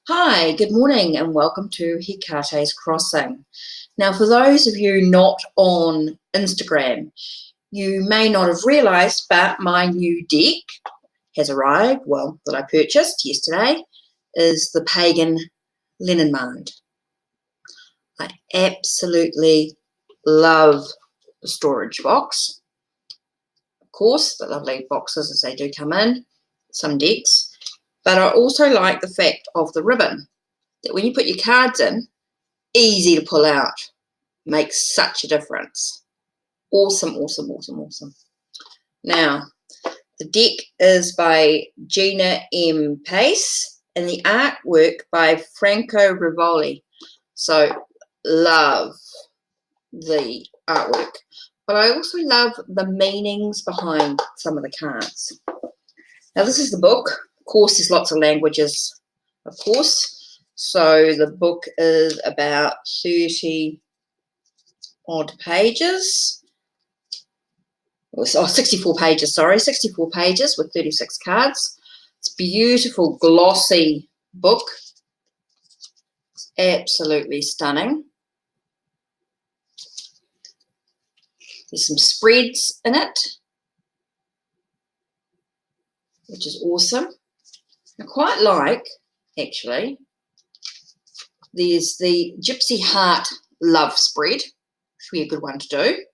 Hi, good morning and welcome to Hikate's Crossing. Now, for those of you not on Instagram, you may not have realised, but my new deck has arrived, well, that I purchased yesterday, is the Pagan Lenormand. I absolutely love the storage box. Of course, the lovely boxes as they do come in, some decks, but I also like the fact of the ribbon, that when you put your cards in, easy to pull out, makes such a difference. Awesome, awesome, awesome, awesome. Now, the deck is by Gina M. Pace and the artwork by Franco Rivoli. So, love the artwork. But I also love the meanings behind some of the cards. Now, this is the book. Of course, there's lots of languages, of course. So, the book is about 30 odd pages. Oh, 64 pages, sorry, 64 pages with 36 cards. It's a beautiful, glossy book. It's absolutely stunning. There's some spreads in it, which is awesome. I quite like, actually, there's the Gypsy Heart Love spread, which would be a good one to do.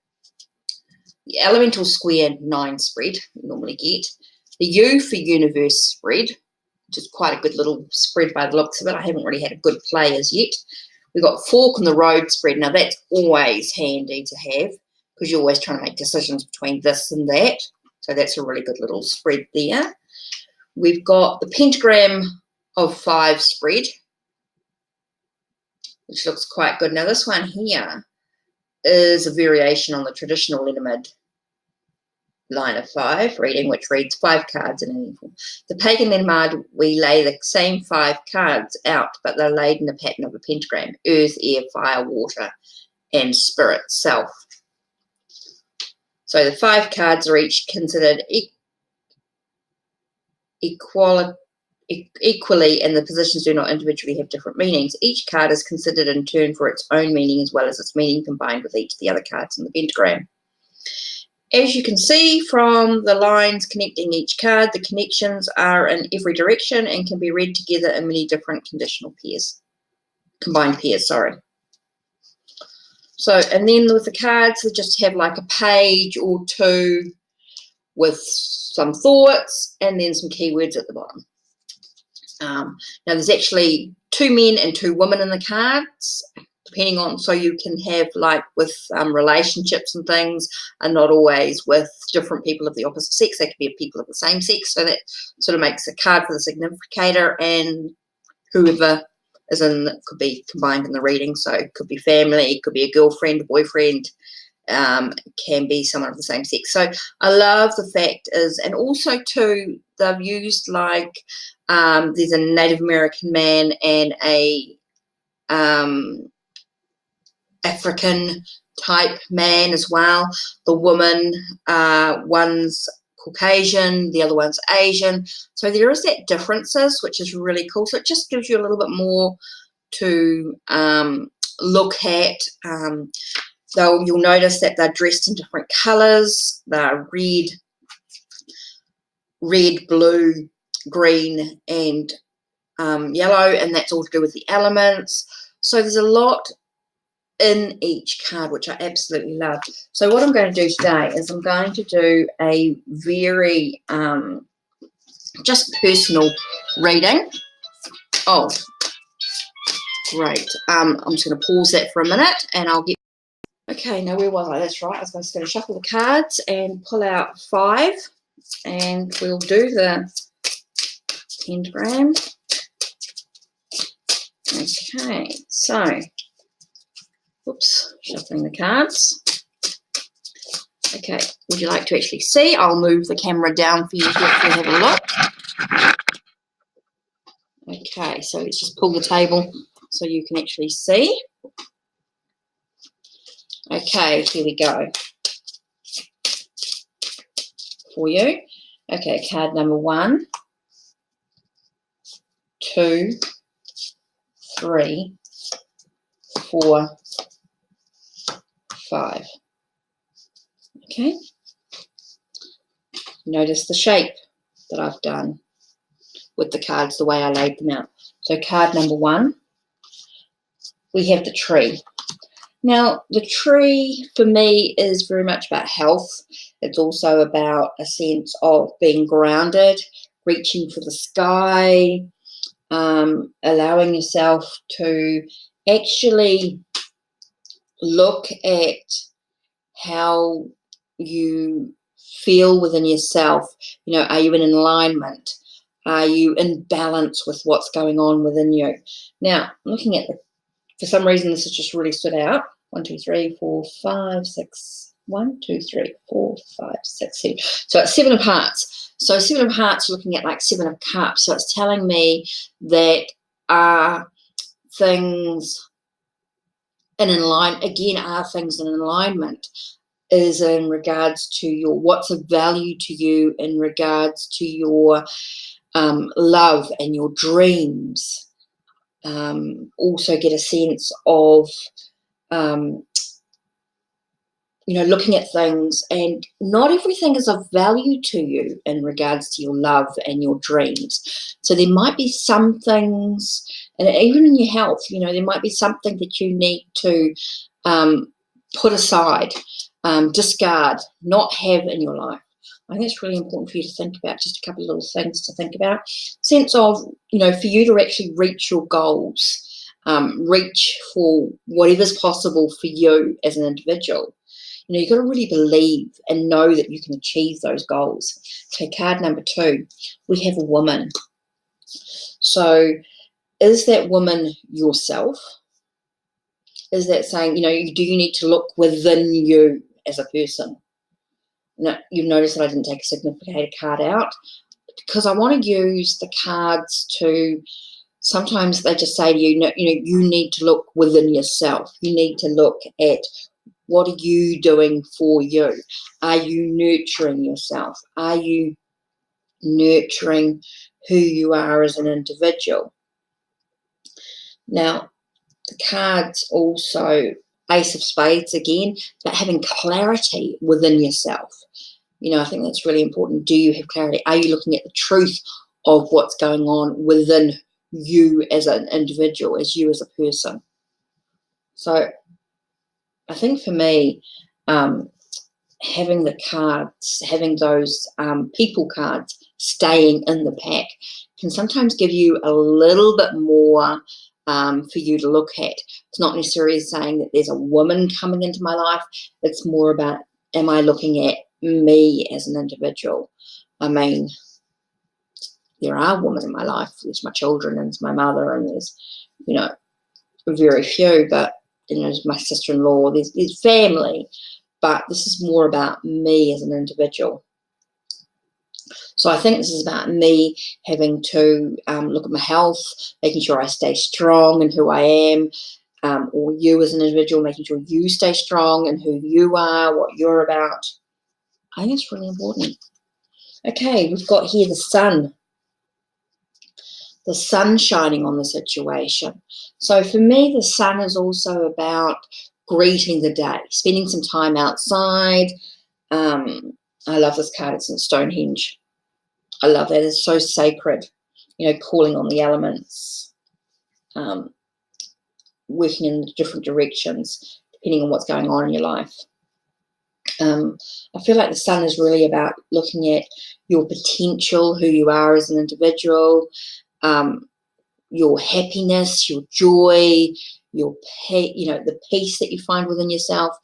The Elemental Square 9 spread you normally get. The U for Universe spread, which is quite a good little spread by the looks of it. I haven't really had a good play as yet. We've got Fork in the Road spread. Now, that's always handy to have because you're always trying to make decisions between this and that. So that's a really good little spread there. We've got the Pentagram of 5 spread, which looks quite good. Now, this one here is a variation on the traditional Lenormand line of 5 reading, which reads 5 cards in an eagle. The Pagan Lenormand, we lay the same 5 cards out, but they're laid in the pattern of a pentagram: earth, air, fire, water, and spirit self. So the 5 cards are each considered equally, and the positions do not individually have different meanings. Each card is considered in turn for its own meaning as well as its meaning combined with each of the other cards in the pentagram. As you can see from the lines connecting each card, the connections are in every direction and can be read together in many different combined pairs, sorry. So, and then with the cards, they just have like a page or two with some thoughts and then some keywords at the bottom. Now, there's actually 2 men and 2 women in the cards, depending on, so you can have like with relationships and things, and not always with different people of the opposite sex. They could be people of the same sex, so that sort of makes a card for the significator, and whoever is in could be combined in the reading. So it could be family, it could be a girlfriend, boyfriend, can be someone of the same sex. So I love the fact is, and also too, they've used like there's a Native American man and a African type man as well. The woman, one's Caucasian, the other one's Asian. So there is that differences, which is really cool. So it just gives you a little bit more to look at. Though you'll notice that they're dressed in different colours. They're red, blue, green, and yellow, and that's all to do with the elements. So there's a lot in each card, which I absolutely love. So what I'm going to do today is I'm going to do a very just personal reading. Oh, great. I'm just going to pause that for a minute and I'll get... Okay, now where was I? That's right. I was just going to shuffle the cards and pull out 5, and we'll do the pentagram. Okay, so, oops, shuffling the cards. Okay, would you like to actually see? I'll move the camera down for you to actually have a look. Okay, so let's just pull the table so you can actually see. Okay, here we go for you. Okay, card number 1, 2, 3, 4, 5. Okay. Notice the shape that I've done with the cards, the way I laid them out. So card number 1, we have the tree. Now, the tree for me is very much about health. It's also about a sense of being grounded, reaching for the sky, allowing yourself to actually look at how you feel within yourself. You know, are you in alignment? Are you in balance with what's going on within you? Now, looking at for some reason, this has just really stood out. 1, 2, 3, 4, 5, 6. 1, 2, 3, 4, 5, 6, 7. So it's 7 of hearts. So 7 of hearts, looking at like 7 of cups. So it's telling me that things in alignment, again, are things in alignment, is in regards to your, what's of value to you in regards to your love and your dreams. Also get a sense of, you know, looking at things, and not everything is of value to you in regards to your love and your dreams. So there might be some things, and even in your health, you know, there might be something that you need to put aside, discard, not have in your life. I think it's really important for you to think about, just a couple of little things to think about. Sense of, you know, for you to actually reach your goals, reach for whatever's possible for you as an individual. You know, you've got to really believe and know that you can achieve those goals. Okay, card number 2, we have a woman. So is that woman yourself? Is that saying, you know, do you need to look within you as a person? Now, you've noticed that I didn't take a significator card out because I want to use the cards to, sometimes they just say to you, no, you know, you need to look within yourself. You need to look at, what are you doing for you? Are you nurturing yourself? Are you nurturing who you are as an individual? Now, the cards also, Ace of Spades again, but having clarity within yourself. You know, I think that's really important. Do you have clarity? Are you looking at the truth of what's going on within you as an individual, as you as a person? So I think for me, having the cards, having those people cards staying in the pack can sometimes give you a little bit more for you to look at. It's not necessarily saying that there's a woman coming into my life. It's more about, am I looking at me as an individual? I mean, there are women in my life. There's my children and there's my mother, and there's, you know, very few, but, you know, there's my sister-in-law, there's family. But this is more about me as an individual. So I think this is about me having to look at my health, making sure I stay strong in who I am, or you as an individual, making sure you stay strong in who you are, what you're about. I think it's really important. Okay, we've got here the sun. The sun shining on the situation. So for me, the sun is also about greeting the day, spending some time outside. I love this card. It's in Stonehenge. I love that. It's so sacred. You know, calling on the elements, working in different directions, depending on what's going on in your life. I feel like the sun is really about looking at your potential, who you are as an individual, your happiness, your joy, your you know, the peace that you find within yourself.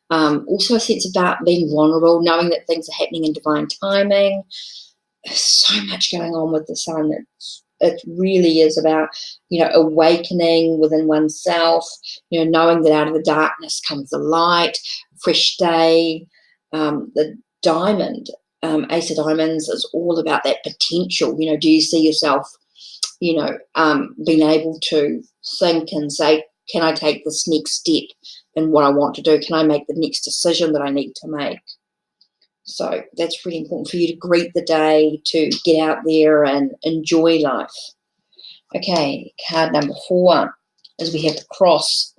Also a sense about being vulnerable, knowing that things are happening in divine timing. There's so much going on with the sun. It really is about, you know, awakening within oneself, you know, knowing that out of the darkness comes the light, fresh day. The diamond, Ace of Diamonds, is all about that potential. You know, do you see yourself, you know, being able to think and say, can I take this next step in what I want to do? Can I make the next decision that I need to make? So that's really important for you to greet the day, to get out there and enjoy life. Okay, card number 4. is we have the cross.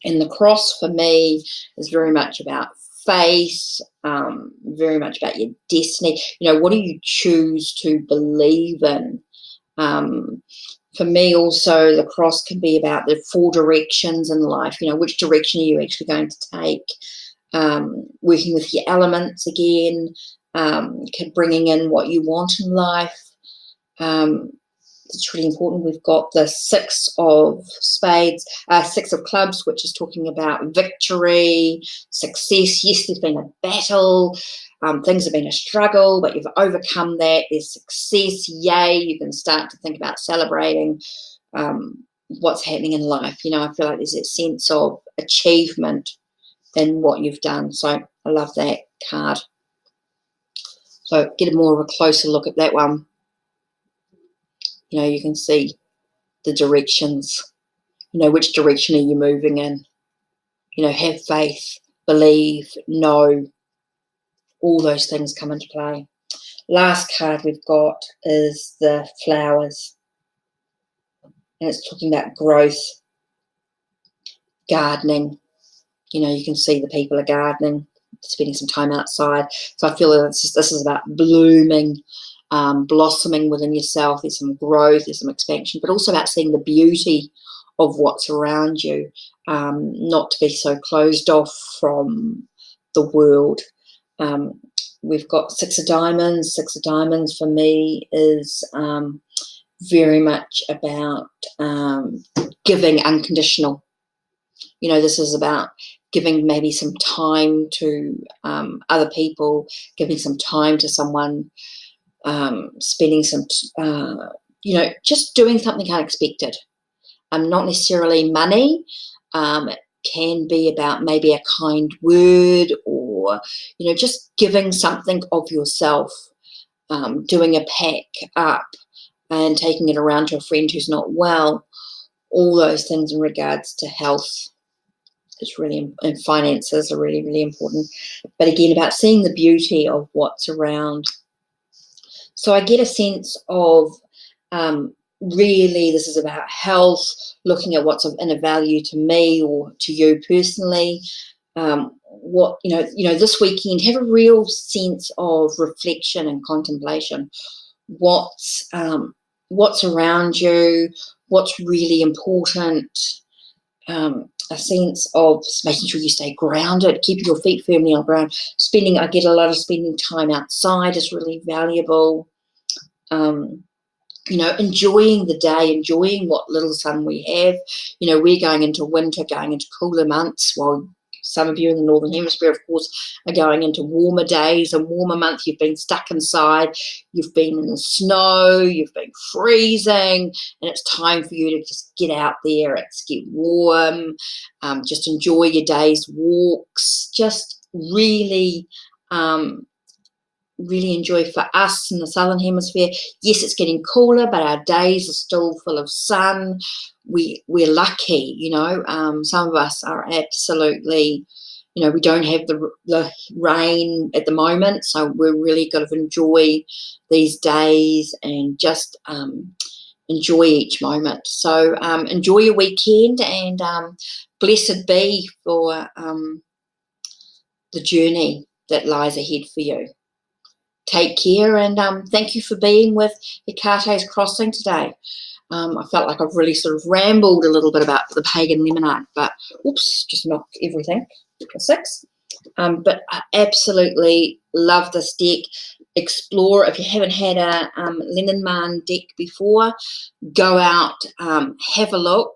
And the cross for me is very much about faith, very much about your destiny. You know, what do you choose to believe in? For me also, the cross can be about the 4 directions in life. You know, which direction are you actually going to take? Working with your elements again, bringing in what you want in life. It's really important. We've got the 6 of spades, 6 of clubs, which is talking about victory, success. Yes, there's been a battle. Things have been a struggle, but you've overcome that. There's success. Yay. You can start to think about celebrating what's happening in life. You know, I feel like there's a sense of achievement in what you've done. So I love that card. So get a more of a closer look at that one. You know, you can see the directions. You know, which direction are you moving in? You know, have faith, believe, know. All those things come into play. Last card we've got is the flowers. And it's talking about growth, gardening. You know, you can see the people are gardening, spending some time outside. So I feel that this is about blooming, blossoming within yourself. There's some growth, there's some expansion, but also about seeing the beauty of what's around you, not to be so closed off from the world. We've got 6 of diamonds. 6 of diamonds for me is very much about giving unconditional. You know, this is about giving maybe some time to other people, giving some time to someone, spending some, you know, just doing something unexpected. Not necessarily money. It can be about maybe a kind word, or, you know, just giving something of yourself, doing a pack up and taking it around to a friend who's not well. All those things in regards to health is really, and finances are really, really important. But again, about seeing the beauty of what's around. So I get a sense of really this is about health, looking at what's of inner value to me or to you personally. What you know, this weekend, have a real sense of reflection and contemplation. What's around you, what's really important. A sense of making sure you stay grounded, keeping your feet firmly on the ground. I get a lot of spending time outside is really valuable. You know, enjoying the day, enjoying what little sun we have. You know, we're going into winter, going into cooler months, while some of you in the Northern Hemisphere, of course, are going into warmer days and warmer months. You've been stuck inside, you've been in the snow, you've been freezing, and it's time for you to just get out there, get warm, just enjoy your day's walks, just really really enjoy. For us in the Southern Hemisphere, yes, it's getting cooler, but our days are still full of sun. We're lucky, you know. Some of us are absolutely, you know, we don't have the rain at the moment, so we're really got to enjoy these days and just enjoy each moment. So enjoy your weekend, and blessed be for the journey that lies ahead for you. Take care, and thank you for being with Hekate's Crossing today. I felt like I've really sort of rambled a little bit about the Pagan Lenormand, but oops, just knocked everything. 6. But I absolutely love this deck. Explore. If you haven't had a Lenormand deck before, go out, have a look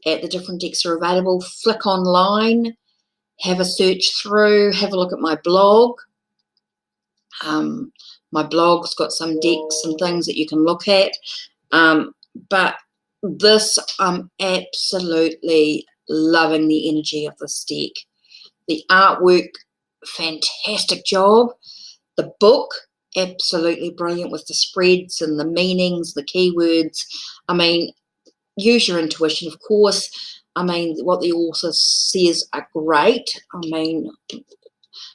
at the different decks that are available. Flick online, have a search through, have a look at my blog. My blog's got some decks and things that you can look at. But this, I'm absolutely loving the energy of this deck. The artwork, fantastic job. The book, absolutely brilliant with the spreads and the meanings, the keywords. I mean, use your intuition, of course. I mean, what the author says are great. I mean,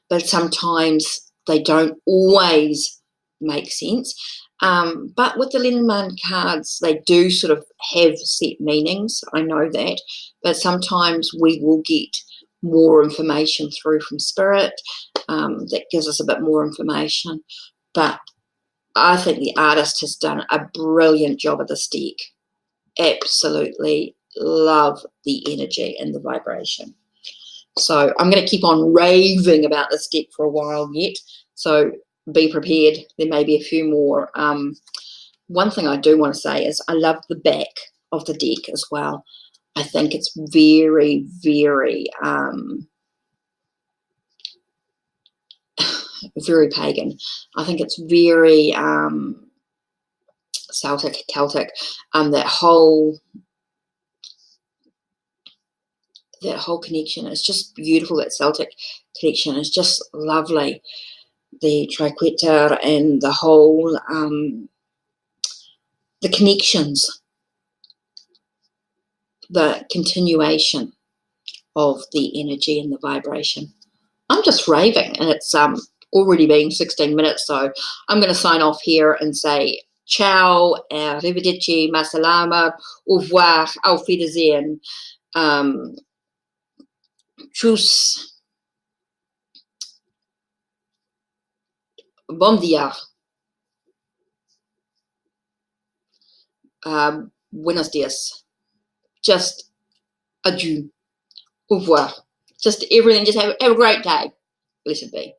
but sometimes they don't always make sense. But with the Lenormand cards, they do sort of have set meanings. I know that. But sometimes we will get more information through from Spirit that gives us a bit more information. But I think the artist has done a brilliant job of this deck. Absolutely love the energy and the vibration. So I'm going to keep on raving about this deck for a while yet. So be prepared. There may be a few more. One thing I do want to say is I love the back of the deck as well. I think it's very, very, very pagan. I think it's very Celtic, Celtic. That whole connection is just beautiful. That Celtic connection is just lovely. The triquetra and the whole the connections, the continuation of the energy and the vibration. I'm just raving, and it's already been 16 minutes, so I'm going to sign off here and say ciao, arrivederci, masalama, au revoir, auf Wiedersehen, tschüss, bon dia, buenos dias, just adieu, au revoir, just everything, just have a great day, blessed be.